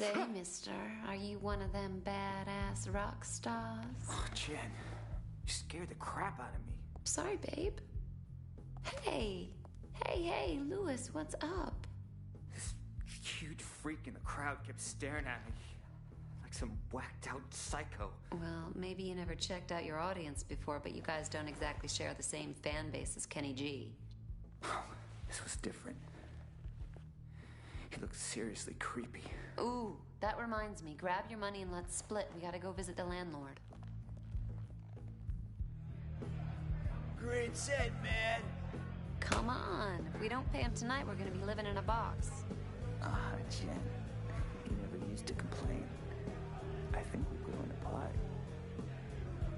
Say, mister, are you one of them badass rock stars? Oh, Jen, you scared the crap out of me. Sorry, babe. Hey, Louis, what's up? This huge freak in the crowd kept staring at me like some whacked out psycho. Well, maybe you never checked out your audience before, but you guys don't exactly share the same fan base as Kenny G. Oh, this was different. He looked seriously creepy. Ooh, that reminds me. Grab your money and let's split. We gotta go visit the landlord. Great set, man. Come on. If we don't pay him tonight, we're gonna be living in a box. Ah, Jen, you never used to complain. I think we're going to play.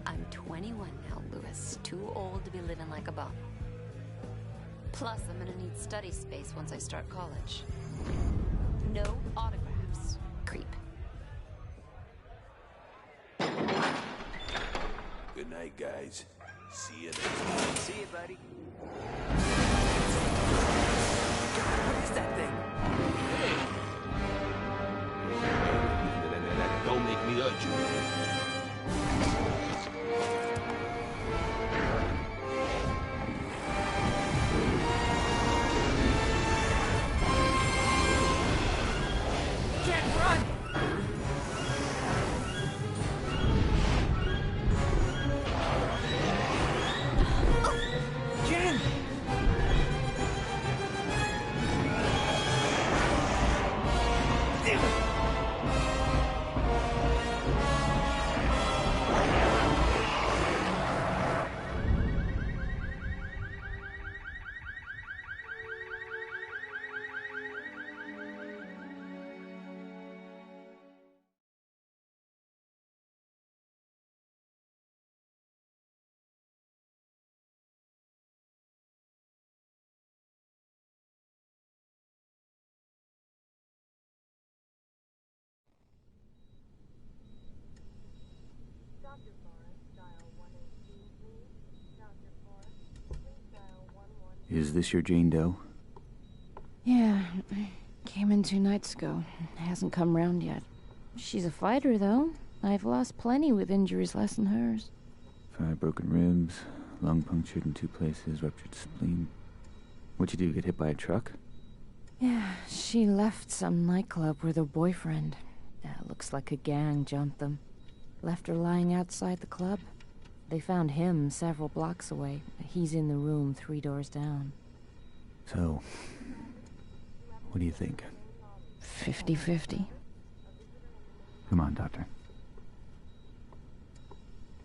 I'm 21 now, Louis. Too old to be living like a bum. Plus, I'm gonna need study space once I start college. No autographs. Creep. Good night, guys. See you next time. See you, buddy. What is that thing? Hey! Don't make me hurt you. Is this your Jane Doe? Yeah, came in 2 nights ago. Hasn't come round yet. She's a fighter, though. I've lost plenty with injuries less than hers. 5 broken ribs, lung punctured in 2 places, ruptured spleen. What'd you do, get hit by a truck? Yeah, she left some nightclub with her boyfriend. Looks like a gang jumped them. Left her lying outside the club. They found him several blocks away. He's in the room 3 doors down. So, what do you think? 50-50. Come on, Doctor.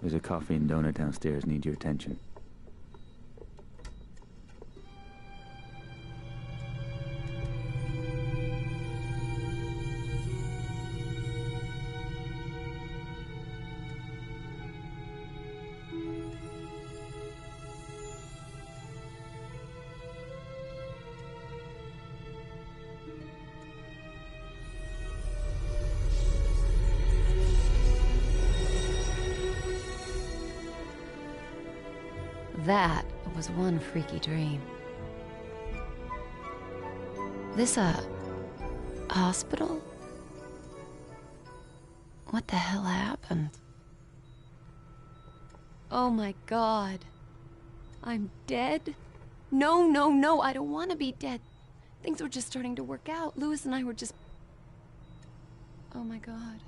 There's a coffee and donut downstairs. Need your attention. That was one freaky dream. This a hospital? What the hell happened? Oh my god. I'm dead? No, I don't want to be dead. Things were just starting to work out. Louis and I were just... Oh my god.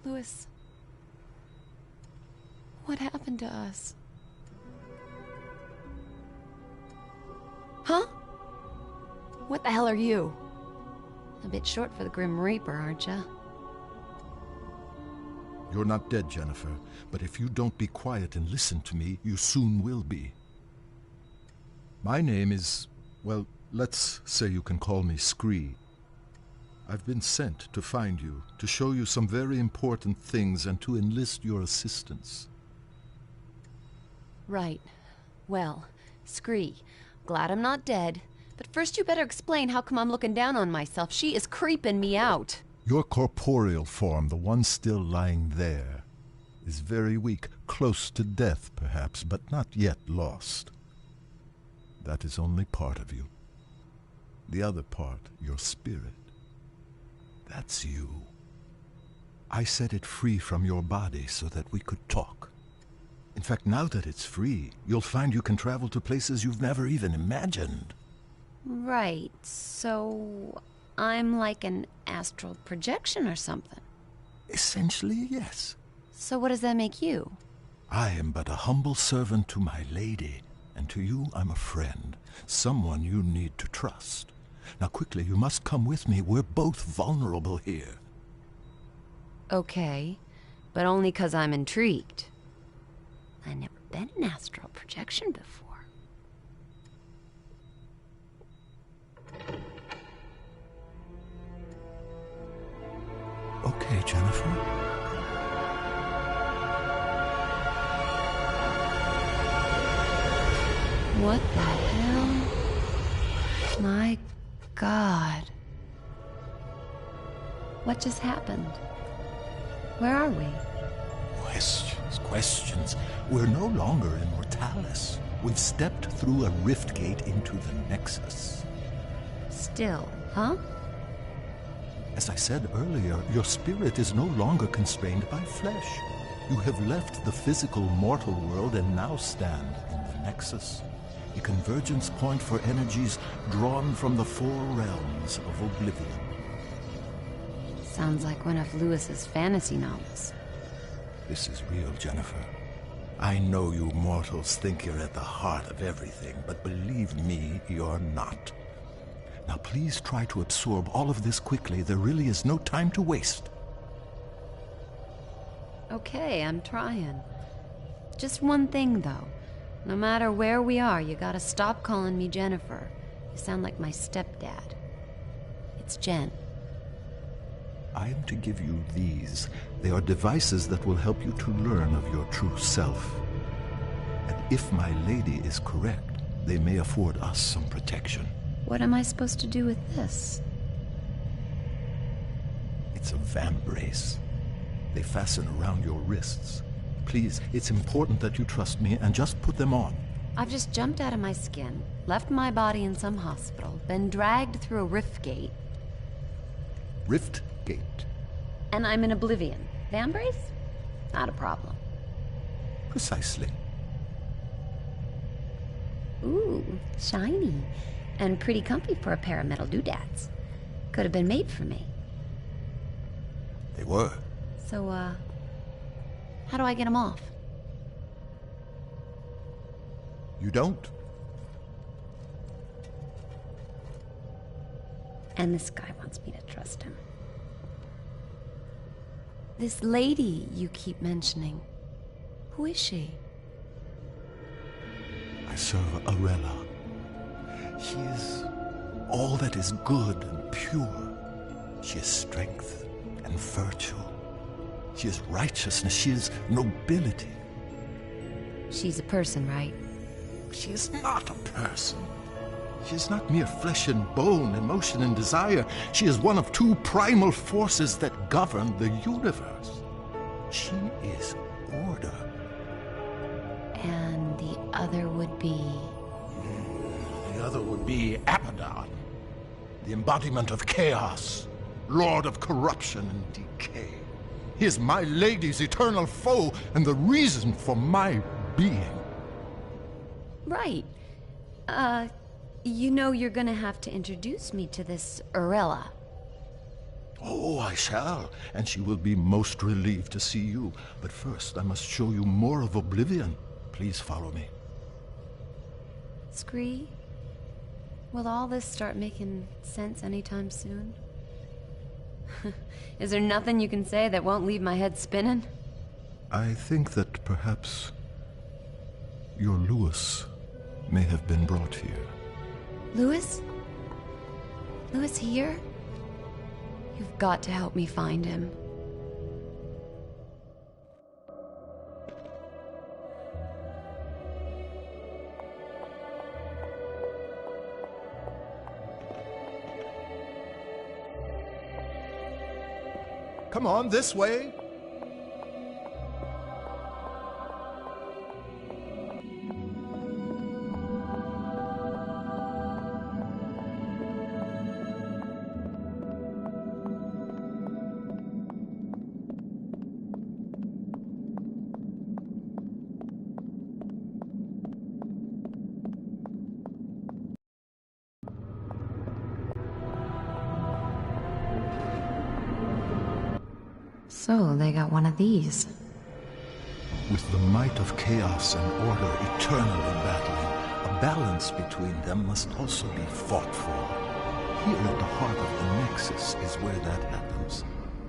Louis. What happened to us? Huh? What the hell are you? A bit short for the Grim Reaper, aren't ya? You're not dead, Jennifer, but if you don't be quiet and listen to me, you soon will be. My name is, well, let's say you can call me Scree. I've been sent to find you, to show you some very important things and to enlist your assistance. Right. Well, Scree, glad I'm not dead, but first you better explain how come I'm looking down on myself. She is creeping me out. Your corporeal form, the one still lying there, is very weak, close to death perhaps, but not yet lost. That is only part of you. The other part, your spirit, That's you. I set it free from your body so that we could talk. In fact, now that it's free, you'll find you can travel to places you've never even imagined. Right, so I'm like an astral projection or something. Essentially, yes. So what does that make you? I am but a humble servant to my lady, and to you I'm a friend, someone you need to trust. Now quickly, you must come with me. We're both vulnerable here. Okay, but only 'cause I'm intrigued. I've never been an astral projection before. Okay, Jennifer. What the hell? My God. What just happened? Where are we? Questions. We're no longer in Mortalis. We've stepped through a rift gate into the Nexus. Still, huh? As I said earlier, your spirit is no longer constrained by flesh. You have left the physical mortal world and now stand in the Nexus, a convergence point for energies drawn from the four realms of oblivion. Sounds like one of Lewis's fantasy novels. This is real, Jennifer. I know you mortals think you're at the heart of everything, but believe me, you're not. Now please try to absorb all of this quickly. There really is no time to waste. Okay, I'm trying. Just one thing, though. No matter where we are, you gotta stop calling me Jennifer. You sound like my stepdad. It's Jen. I am to give you these. They are devices that will help you to learn of your true self. And if my lady is correct, they may afford us some protection. What am I supposed to do with this? It's a vambrace. They fasten around your wrists. Please, it's important that you trust me and just put them on. I've just jumped out of my skin, left my body in some hospital, been dragged through a rift gate. Rift Gate. And I'm in oblivion. Vambrace? Not a problem. Precisely. Ooh, shiny. And pretty comfy for a pair of metal doodads. Could have been made for me. They were. So, how do I get them off? You don't? And this guy wants me to trust him. This lady you keep mentioning, who is she? I serve Arella. She is all that is good and pure. She is strength and virtue. She is righteousness. She is nobility. She's a person, right? She is not a person. She is not mere flesh and bone, emotion and desire. She is one of two primal forces that govern the universe. She is order. And the other would be... The other would be Abaddon, the embodiment of chaos, lord of corruption and decay. He is my lady's eternal foe and the reason for my being. Right. You know you're gonna have to introduce me to this Arella. Oh, I shall, and she will be most relieved to see you. But first, I must show you more of Oblivion. Please follow me. Scree, will all this start making sense anytime soon? Is there nothing you can say that won't leave my head spinning? I think that perhaps your Lewis may have been brought here. Lewis? Lewis here? You've got to help me find him. Come on, this way. So, they got one of these. With the might of chaos and order eternally battling, a balance between them must also be fought for. Here at the heart of the Nexus is where that happens.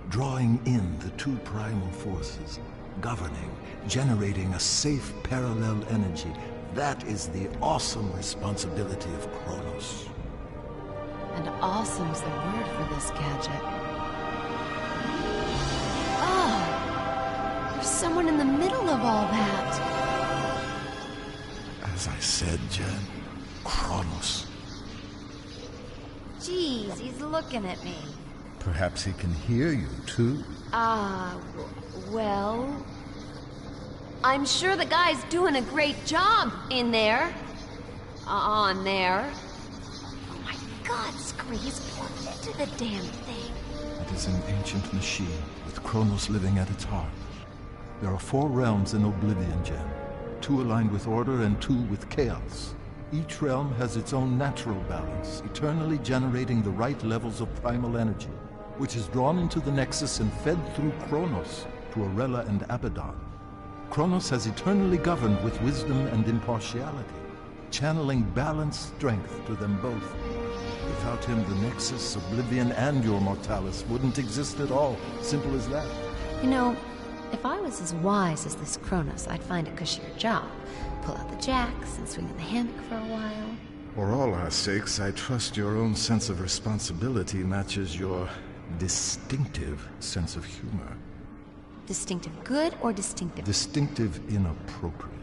Drawing in the two primal forces, governing, generating a safe parallel energy. That is the awesome responsibility of Kronos. And awesome's the word for this gadget. Oh! There's someone in the middle of all that. As I said, Jen, Kronos. Jeez, he's looking at me. Perhaps he can hear you, too. Well... I'm sure the guy's doing a great job in there. On there. Oh my god, Scree, he's plugged into the damn thing. It is an ancient machine, with Kronos living at its heart. There are 4 realms in Oblivion, Jen. 2 aligned with order and 2 with chaos. Each realm has its own natural balance, eternally generating the right levels of primal energy, which is drawn into the Nexus and fed through Kronos to Arella and Abaddon. Kronos has eternally governed with wisdom and impartiality, channeling balanced strength to them both. Without him, the Nexus, Oblivion, and your Mortalis wouldn't exist at all. Simple as that. You know, if I was as wise as this Kronos, I'd find a cushier job. Pull out the jacks and swing in the hammock for a while. For all our sakes, I trust your own sense of responsibility matches your distinctive sense of humor. Distinctive good or distinctive? Distinctive inappropriate.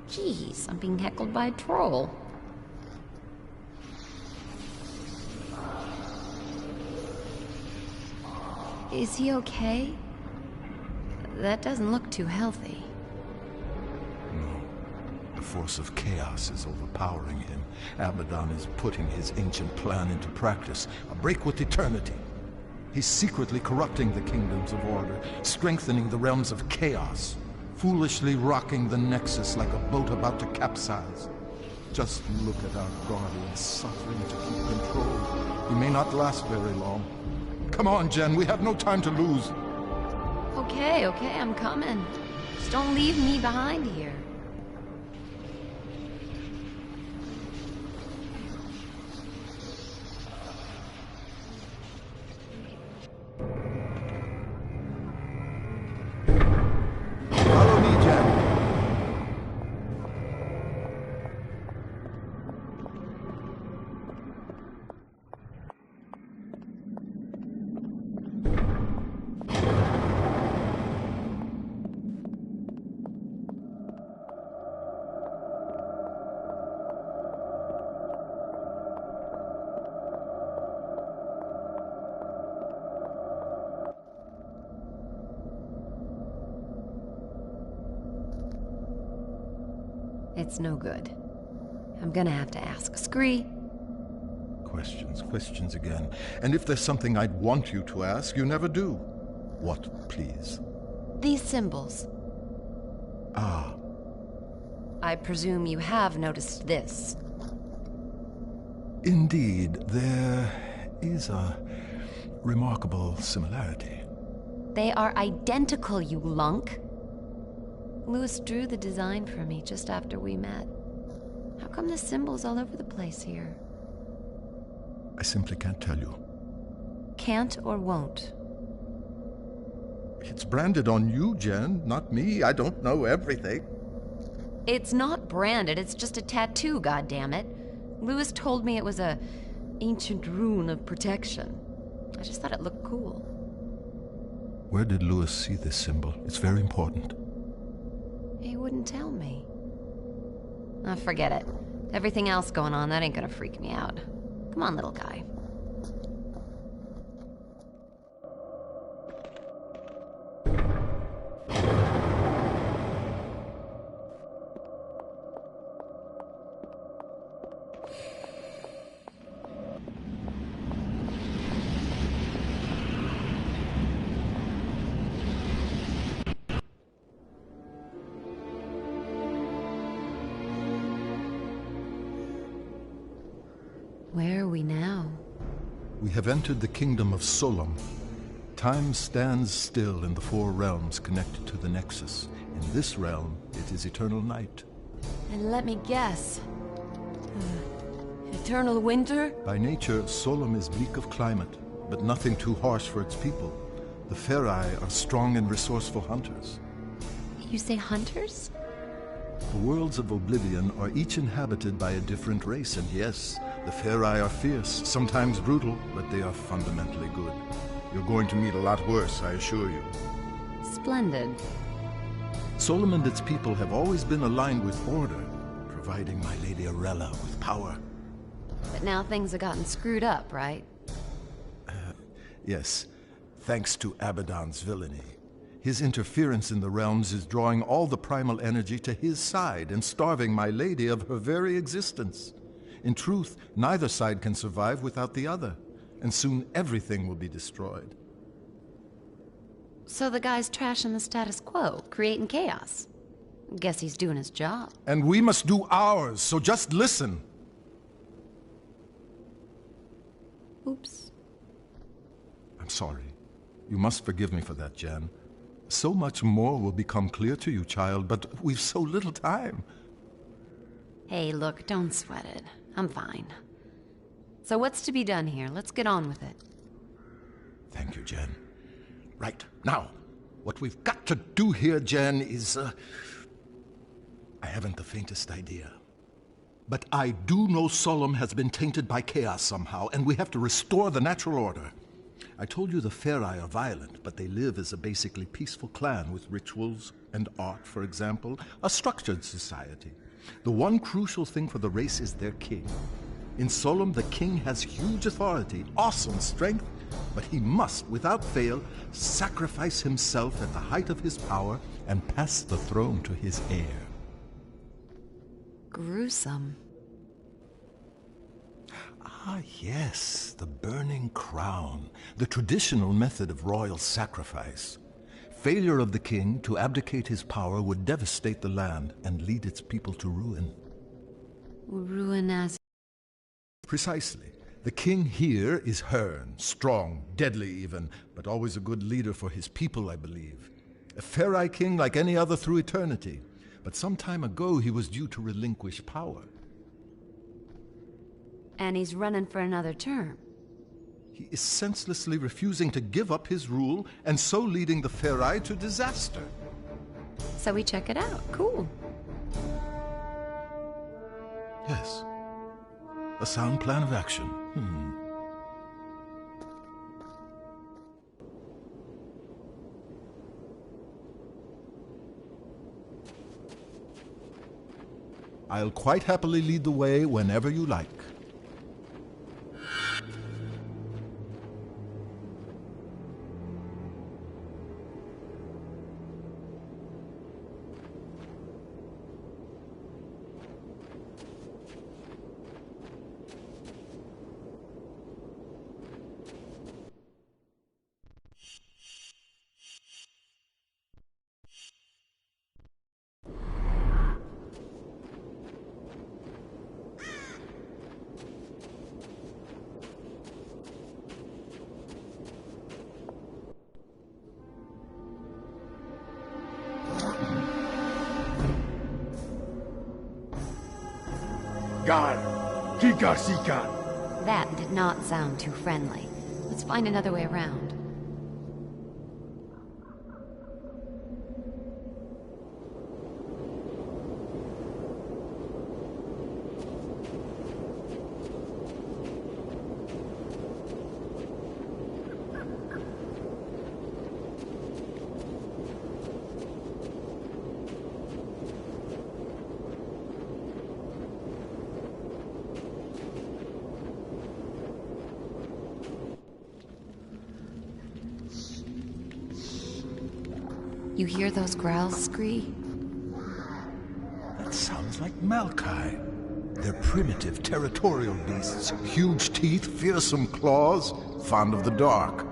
Jeez, I'm being heckled by a troll. Is he okay? That doesn't look too healthy. No. The force of chaos is overpowering him. Abaddon is putting his ancient plan into practice. A break with eternity. He's secretly corrupting the kingdoms of order, strengthening the realms of chaos, foolishly rocking the Nexus like a boat about to capsize. Just look at our guardian suffering to keep control. He may not last very long. Come on, Jen, we have no time to lose. Okay, I'm coming. Just don't leave me behind here. Follow me, Jen. It's no good. I'm gonna have to ask Scree. Questions again. And if there's something I'd want you to ask, you never do. What, please? These symbols. Ah. I presume you have noticed this. Indeed, there is a remarkable similarity. They are identical, you lunk. Louis drew the design for me just after we met. How come the symbols all over the place here? I simply can't tell you. Can't or won't? It's branded on you, Jen, not me. I don't know everything. It's not branded, it's just a tattoo, goddammit. Louis told me it was a ancient rune of protection. I just thought it looked cool. Where did Louis see this symbol? It's very important. He wouldn't tell me. Oh, forget it. Everything else going on, that ain't gonna freak me out. Come on, little guy. Where are we now? We have entered the kingdom of Solom. Time stands still in the four realms connected to the Nexus. In this realm, it is eternal night. And let me guess. Eternal winter? By nature, Solom is bleak of climate, but nothing too harsh for its people. The Ferai are strong and resourceful hunters. You say hunters? The worlds of Oblivion are each inhabited by a different race, and yes, the Ferai are fierce, sometimes brutal, but they are fundamentally good. You're going to meet a lot worse, I assure you. Splendid. Solom and its people have always been aligned with order, providing my Lady Arella with power. But now things have gotten screwed up, right? Yes, thanks to Abaddon's villainy. His interference in the realms is drawing all the primal energy to his side and starving my lady of her very existence. In truth, neither side can survive without the other, and soon everything will be destroyed. So the guy's trashing the status quo, creating chaos. Guess he's doing his job. And we must do ours, so just listen. Oops. I'm sorry. You must forgive me for that, Jen. So much more will become clear to you, child, but we've so little time. Hey, look, don't sweat it. I'm fine. So what's to be done here? Let's get on with it. Thank you, Jen. Right, now, what we've got to do here, Jen, is, I haven't the faintest idea. But I do know Solom has been tainted by chaos somehow, and we have to restore the natural order. I told you the Ferai are violent, but they live as a basically peaceful clan with rituals and art, for example, a structured society. The one crucial thing for the race is their king. In Solom, the king has huge authority, awesome strength, but he must, without fail, sacrifice himself at the height of his power and pass the throne to his heir. Gruesome. Ah, yes, the burning crown, the traditional method of royal sacrifice. Failure of the king to abdicate his power would devastate the land and lead its people to ruin. Ruin as... Precisely. The king here is Hearn, strong, deadly even, but always a good leader for his people, I believe. A Ferai king like any other through eternity, but some time ago he was due to relinquish power. And he's running for another term. He is senselessly refusing to give up his rule, and so leading the Ferai to disaster. So we check it out. Cool. Yes. A sound plan of action. I'll quite happily lead the way whenever you like. God, Kika. That did not sound too friendly. Let's find another way around. You hear those growls, Scree? That sounds like Malkai. They're primitive, territorial beasts. Huge teeth, fearsome claws, fond of the dark.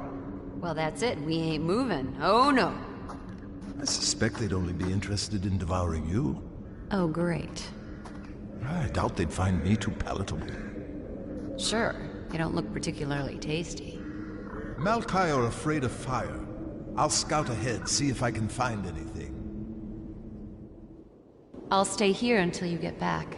Well, that's it. We ain't moving. Oh, no. I suspect they'd only be interested in devouring you. Oh, great. I doubt they'd find me too palatable. Sure. You don't look particularly tasty. Malkai are afraid of fire. I'll scout ahead, see if I can find anything. I'll stay here until you get back.